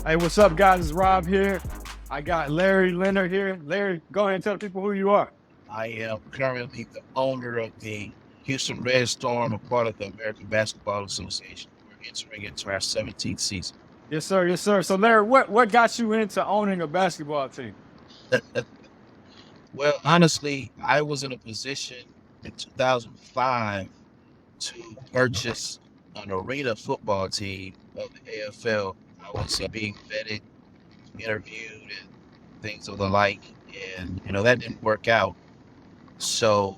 Hey, what's up, guys? It's Rob here. I got Larry Leonard here. Larry, go ahead and tell people who you are. I am currently the owner of the Houston Red Storm, a part of the American Basketball Association. We're entering into our 17th season. Yes, sir. Yes, sir. So, Larry, what got you into owning a basketball team? Well, honestly, I was in a position in 2005 to purchase an arena football team of the AFL. I was being vetted, interviewed, and things of the like. And, that didn't work out. So,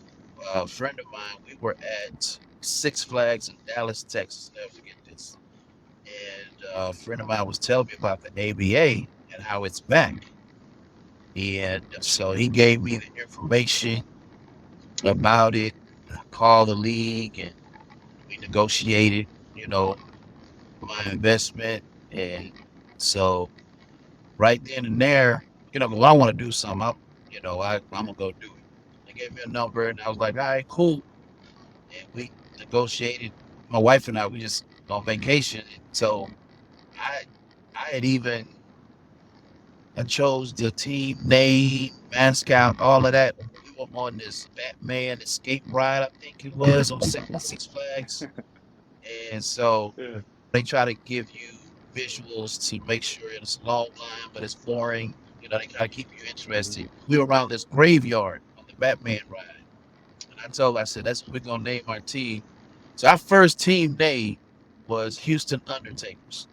a friend of mine, we were at Six Flags in Dallas, Texas. Never forget this. And a friend of mine was telling me about the ABA and how it's back. And so he gave me the information about it. I called the league and we negotiated, you know, my investment. And so right then and there, well, I want to do something. I'm gonna go do it. They gave me a number, and I was like, all right, cool. And we negotiated. My wife and I, we just on vacation. So I, I had even I chose the team name, mascot, all of that. We went on this Batman escape ride, I think it was, on Six Flags. And so Yeah. they try to give you visuals to make sure it's a long line, but it's boring. They try to keep you interested. We were around this graveyard on the Batman ride. And I said, that's what we're going to name our team. So our first team name was Houston Undertakers.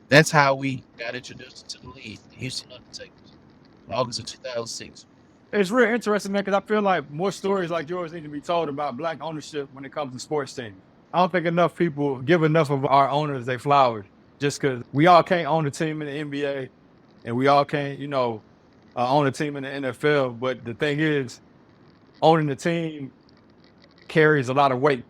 That's how we got introduced to the league, the Houston Undertakers, in August of 2006. It's real interesting, man, because I feel like more stories like yours need to be told about Black ownership when it comes to sports teams. I don't think enough people give enough of our owners their flowers just because we all can't own a team in the NBA and we all can't, own a team in the NFL. But the thing is, owning the team carries a lot of weight.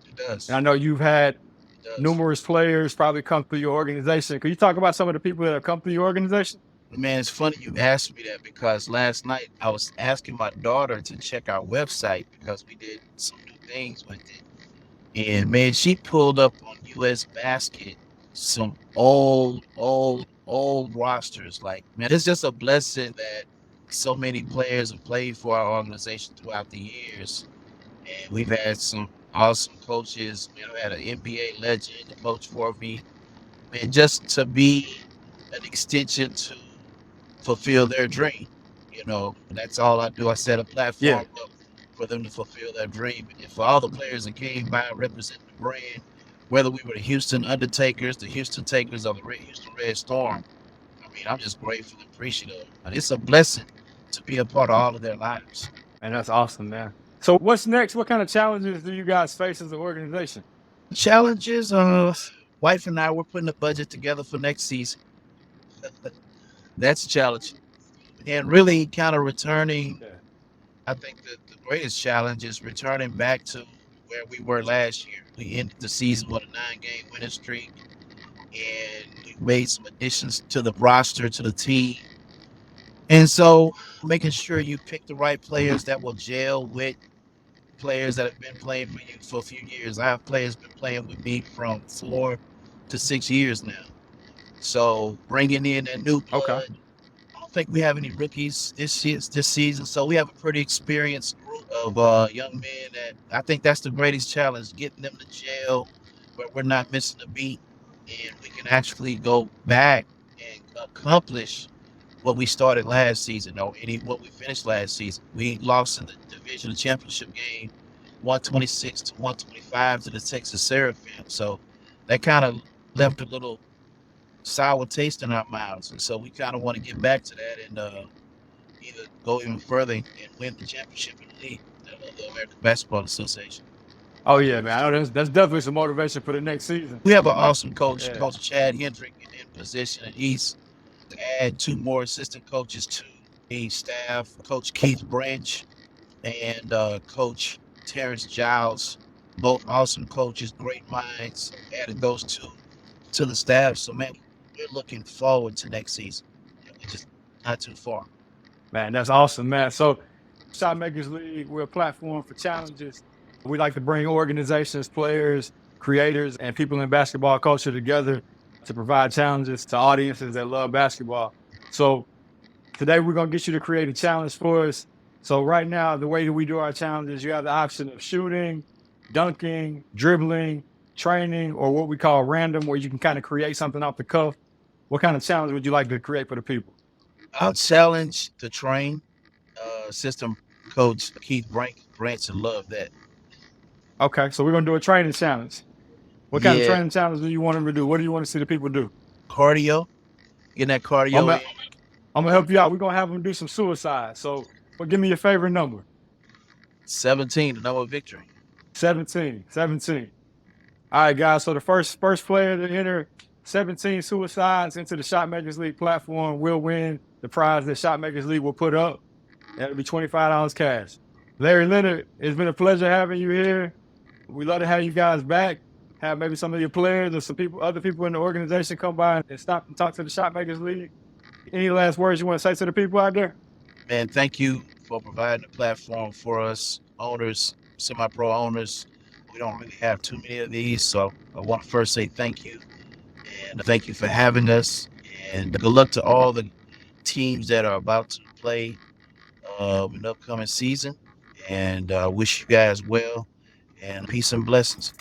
It And I does. know you've had It does. numerous players probably come through your organization. Can you talk about some of the people that have come through your organization? Man, it's funny you asked me that because last night I was asking my daughter to check our website because we did some new things with it. And man, she pulled up on US Basket some old rosters. Like, man, it's just a blessing that so many players have played for our organization throughout the years. And we've had some awesome coaches. We had an NBA legend that coached for me. Man, just to be an extension to fulfill their dream. That's all I do. I set a Yeah. platform up for them to fulfill their dream. And for all the players that came by representing the brand, whether we were the Houston Undertakers, the Houston Takers, or the Houston Red Storm, I mean, I'm just grateful and appreciative. And it's a blessing to be a part of all of their lives. And that's awesome, man. So what's next? What kind of challenges do you guys face as an organization? Challenges, wife and I, we're putting a budget together for next season. That's a challenge. And really kind of returning, Yeah. I think the greatest challenge is returning back to where we were last year. We ended the season with a 9-game winning streak, and we made some additions to the roster, to the team. And so making sure you pick the right players that will gel with players that have been playing for you for a few years. I have players been playing with me from 4 to 6 years now. So bringing in that new Okay. blood. I don't think we have any rookies this season, so we have a pretty experienced group of young men that I think that's the greatest challenge, getting them to jail where we're not missing a beat, and we can actually go back and accomplish what we started last season, or what we finished last season. We lost in the division championship game, 126 to 125 to the Texas Seraphim. So that kind of left a little sour taste in our mouths, and so we kind of want to get back to that and either go even further and win the championship in the league, the American Basketball Association. Oh yeah, man. I know that's definitely some motivation for the next season. We have an awesome coach, Yeah. Coach Chad Hendrick, in position, and he's to add 2 more assistant coaches to the staff, Coach Keith Branch and Coach Terrence Giles, both awesome coaches, great minds. Added those two to the staff, so man, we're looking forward to next season. We're just not too far. Man, that's awesome, man. So Shot Makers League, we're a platform for challenges. We like to bring organizations, players, creators, and people in basketball culture together to provide challenges to audiences that love basketball. So today we're gonna get you to create a challenge for us. So right now, the way that we do our challenges, you have the option of shooting, dunking, dribbling, training, or what we call random, where you can kind of create something off the cuff. What kind of challenge would you like to create for the people? I'll challenge the train. System coach Keith Branson loved that. Okay, so we're gonna do a training challenge. What kind of Yeah, training challenge do you want them to do? What do you want to see the people do? cardio. Getting that I'm cardio gonna, in. I'm gonna help you out. We're gonna have them do some suicide. So, well, give me your favorite number. 17, the number of victory. 17. 17. All right, guys. So the first player to enter 17 suicides into the Shot Makers League platform will win the prize that Shot Makers League will put up. That'll be $25 cash. Larry Leonard, it's been a pleasure having you here. We love to have you guys back. Have maybe some of your players or some people, other people in the organization come by and stop and talk to the Shot Makers League. Any last words you want to say to the people out there? Man, thank you for providing a platform for us owners, semi-pro owners. We don't really have too many of these, so I want to first say thank you. And thank you for having us. And good luck to all the teams that are about to play in the upcoming season. And wish you guys well and peace and blessings.